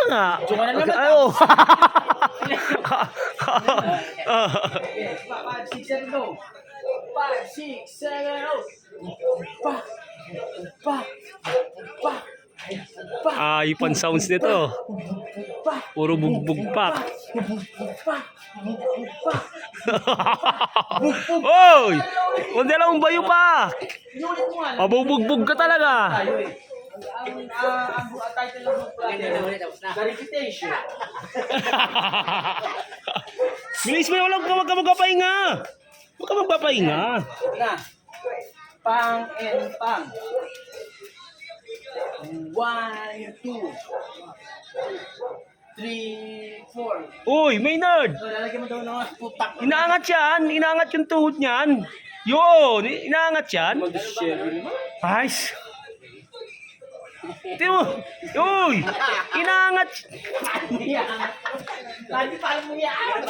nga. Joke na naman. Ay, oh. 5, 6, 7, go. 5, 6, 7, go. Pa. Pa. Pa. Pa. Ipan sounds nito. Puro bugbog pa. Oy! Huwag na lang bayo pa. Inulit mo nga. Mabubugbog ka talaga. Tayo eh. Ang title ng book The Reputation. Bilis mo, wag ka magpapahinga. Huwag ka magpapahinga. Na. Pang and pang. 1, 2, 3, 4. Uy, Maynard. So, lalagyan mo daw ng mga putak. Inaangat yan. Inaangat yung tuhod niyan. Yun. Inaangat yan. Nice. Tingnan mo. Uy. Inaangat. Lagi pa alam mo yan.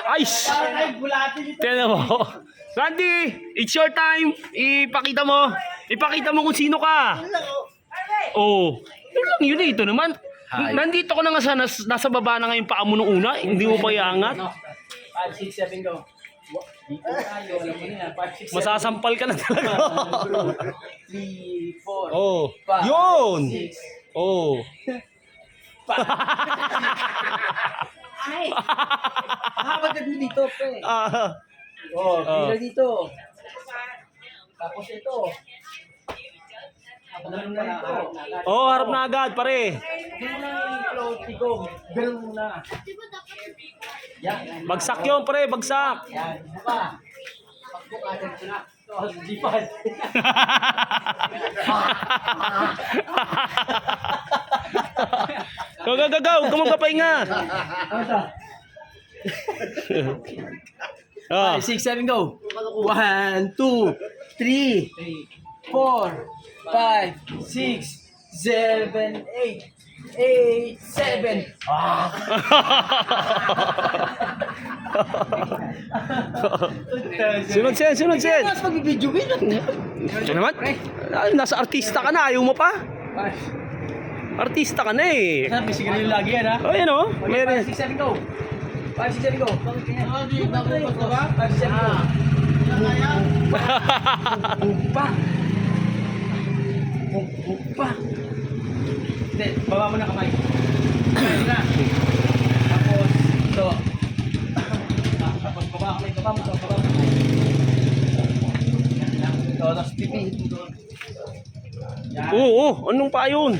Nice. Parang ay bulatin ito. Tingnan mo. Randy, it's your time. Ipakita mo. Ipakita mo kung sino ka. Oh. Yun lang yun. Ito naman. Nandito ko na nga sana. Nasa baba na nga yung paa mo nung una. Hindi mo pa iangat. 5, 6, 7, go. Dito tayo. Alam mo na yan. 5, 6, 7. Masasampal ka na talaga. 3, 4. Oh. 5, Yun. 6. Oh. Ay! Hawag ka dito, pre. Oh, Ah. pila dito. Tapos ito. Ganun na ito. Oh, harap na agad, pare. Ganun na yung flow, tigong. Ganun na. Yan. Bagsak yun, pare. Bagsak. Yan. Ano pa? Pagbukasan ko na. Ito, lipad. Go, go, go, go. Huwag ka magpapahinga. Oh. 5, 6, 7, go. 1, 2, 3, 4, 5, 6, 7, 8. 8, 7. Sunod, Sen. Sunod, Sen. Mas magbibidyo ko yun. Ito naman. Ay, nasa artista ka na. Ayaw mo pa? Artista ka na eh. Sabi, sige rin lagi yan ha. Oh, yan oh. Meron. 5, 6, 7, go. 5, 6, 7, go. 5, 6, 7, go. Bumpa. Bumpa. Hindi, baba mo na kamay. Ayun na. Tapos, ito. Tapos, baba kamay. Baba mo ito. Baba mo. Ito, tapos pipihin mo doon. Yan. Oo, anong pa yun?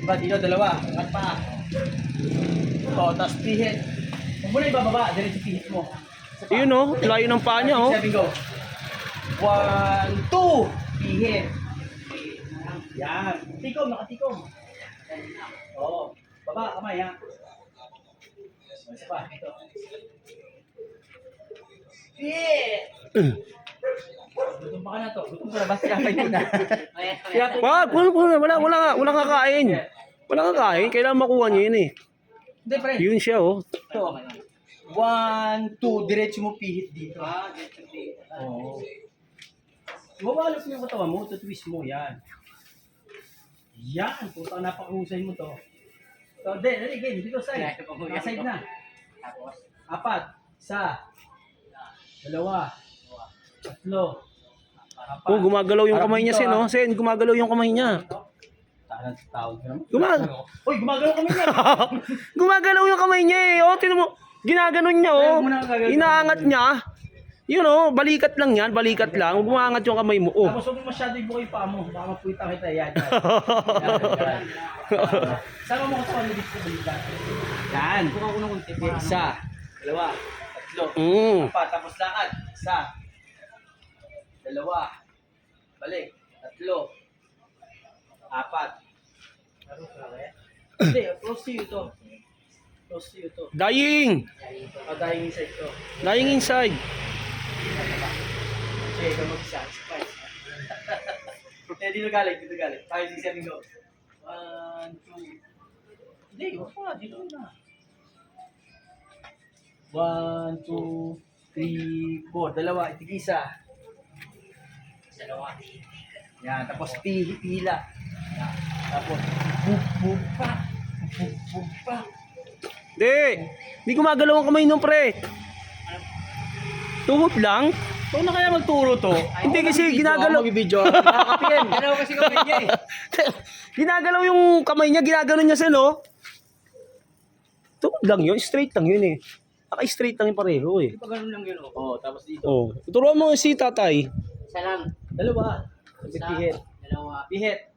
Diba, dito, dalawa. Angat pa. Ito, tapos pihit. Huwag mo na ibababa. Diretso pihit mo. Isa pa. Yun oh, layo ng paa niya oh. 7, go. 1, 2. Pihit. Yan. Tikom, nakatikom. Oo. Baba, kamay ha. Isa pa, ito. Pihit. Gutom pa ka na to. Gutom pa na. Basta kamay muna. Wala nga kain. Wala nga kain, kailangan makuha niya yun eh. Hindi, pre. Yun siya oh. Ito. 1, 2. Diretso mo pihit dito. Oo. Mawalos mo yung katawan mo. Twist mo. Yan. Yan. Puta, napakahusay mo to. So, then, again. Dito side. Side na. 4. 1. 2. 3. 4. Oh, gumagalaw yung kamay niya, Sen oh. Sen, gumagalaw yung kamay niya. Tawag ka naman. Uy, gumagalaw kami niya. Gumagalaw yung kamay niya eh. Oh, tinan mo. Ginaganon niya oh. Inaangat niya. Yun oh, balikat lang yan, balikat lang. Huwag umangat yung kamay mo. Oh. Tapos huwag mo masyado ibuka yung paa mo. Baka mapuwita kita. Yan. Sama mo ko sa kanila dito. Yan. Buka ko ng kunti. 1, 2, 3. 4. Tapos lakad. 1. 2. Balik. 3. 4. Hindi, close to you to. Close to you to. Dying! Dying inside to. Dying inside. Okay, ikaw mag-isa. Dito galing, dito galing. 5, 6, 7, go. 1, 2. Hindi, wag pa. Dito na. 1, 2, 3, 4. Dalawa, itigisa. Dalawa. Yan, tapos pila. Yan. Tapos, bup, bup, pa. Bup, bup, pa. Hindi gumagalaw ang kamay nung pre. Tuhod lang. Ito na kaya magturo to? Hindi kasi ginagalaw. Mag-video. Nakakapin. Ganaw kasi kamay niya eh. Ginagalaw yung kamay niya, ginagano niya sa no? Tuhod lang yun, straight lang yun eh. Naka-straight lang yung pareho eh. Di ba ganun lang yun? Oo, tapos dito. Oh, turuan mo si tatay. Isa lang. Dalawa. Pihit. Dalawa. Pihit.